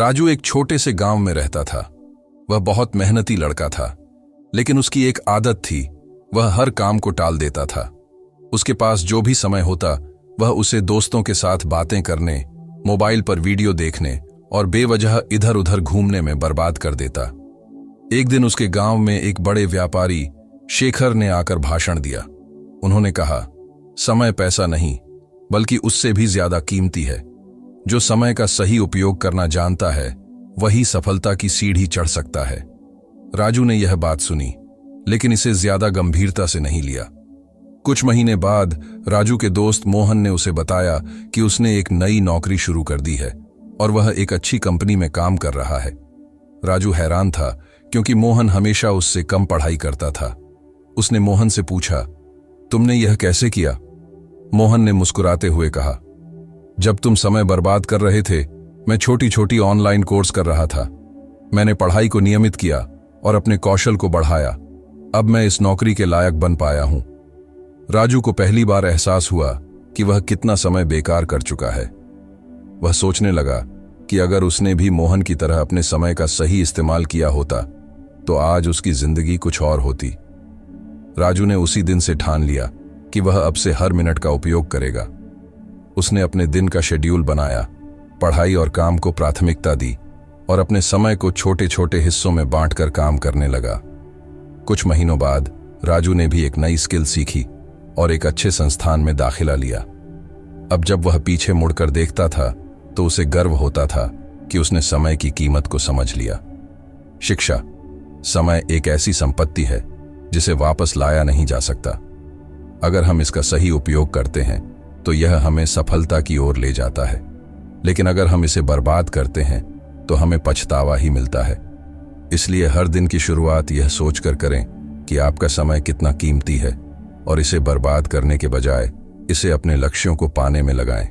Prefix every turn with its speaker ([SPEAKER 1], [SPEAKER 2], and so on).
[SPEAKER 1] राजू एक छोटे से गांव में रहता था। वह बहुत मेहनती लड़का था, लेकिन उसकी एक आदत थी, वह हर काम को टाल देता था। उसके पास जो भी समय होता वह उसे दोस्तों के साथ बातें करने, मोबाइल पर वीडियो देखने और बेवजह इधर उधर घूमने में बर्बाद कर देता। एक दिन उसके गांव में एक बड़े व्यापारी शेखर ने आकर भाषण दिया। उन्होंने कहा, समय पैसा नहीं बल्कि उससे भी ज्यादा कीमती है। जो समय का सही उपयोग करना जानता है वही सफलता की सीढ़ी चढ़ सकता है। राजू ने यह बात सुनी, लेकिन इसे ज्यादा गंभीरता से नहीं लिया। कुछ महीने बाद राजू के दोस्त मोहन ने उसे बताया कि उसने एक नई नौकरी शुरू कर दी है और वह एक अच्छी कंपनी में काम कर रहा है। राजू हैरान था, क्योंकि मोहन हमेशा उससे कम पढ़ाई करता था। उसने मोहन से पूछा, तुमने यह कैसे किया? मोहन ने मुस्कुराते हुए कहा, जब तुम समय बर्बाद कर रहे थे, मैं छोटी छोटी ऑनलाइन कोर्स कर रहा था। मैंने पढ़ाई को नियमित किया और अपने कौशल को बढ़ाया। अब मैं इस नौकरी के लायक बन पाया हूं। राजू को पहली बार एहसास हुआ कि वह कितना समय बेकार कर चुका है। वह सोचने लगा कि अगर उसने भी मोहन की तरह अपने समय का सही इस्तेमाल किया होता तो आज उसकी जिंदगी कुछ और होती। राजू ने उसी दिन से ठान लिया कि वह अब से हर मिनट का उपयोग करेगा। उसने अपने दिन का शेड्यूल बनाया, पढ़ाई और काम को प्राथमिकता दी और अपने समय को छोटे छोटे हिस्सों में बांटकर काम करने लगा। कुछ महीनों बाद राजू ने भी एक नई स्किल सीखी और एक अच्छे संस्थान में दाखिला लिया। अब जब वह पीछे मुड़कर देखता था तो उसे गर्व होता था कि उसने समय की कीमत को समझ लिया। शिक्षा, समय एक ऐसी संपत्ति है जिसे वापस लाया नहीं जा सकता। अगर हम इसका सही उपयोग करते हैं तो यह हमें सफलता की ओर ले जाता है, लेकिन अगर हम इसे बर्बाद करते हैं तो हमें पछतावा ही मिलता है। इसलिए हर दिन की शुरुआत यह सोचकर करें कि आपका समय कितना कीमती है और इसे बर्बाद करने के बजाय इसे अपने लक्ष्यों को पाने में लगाएं।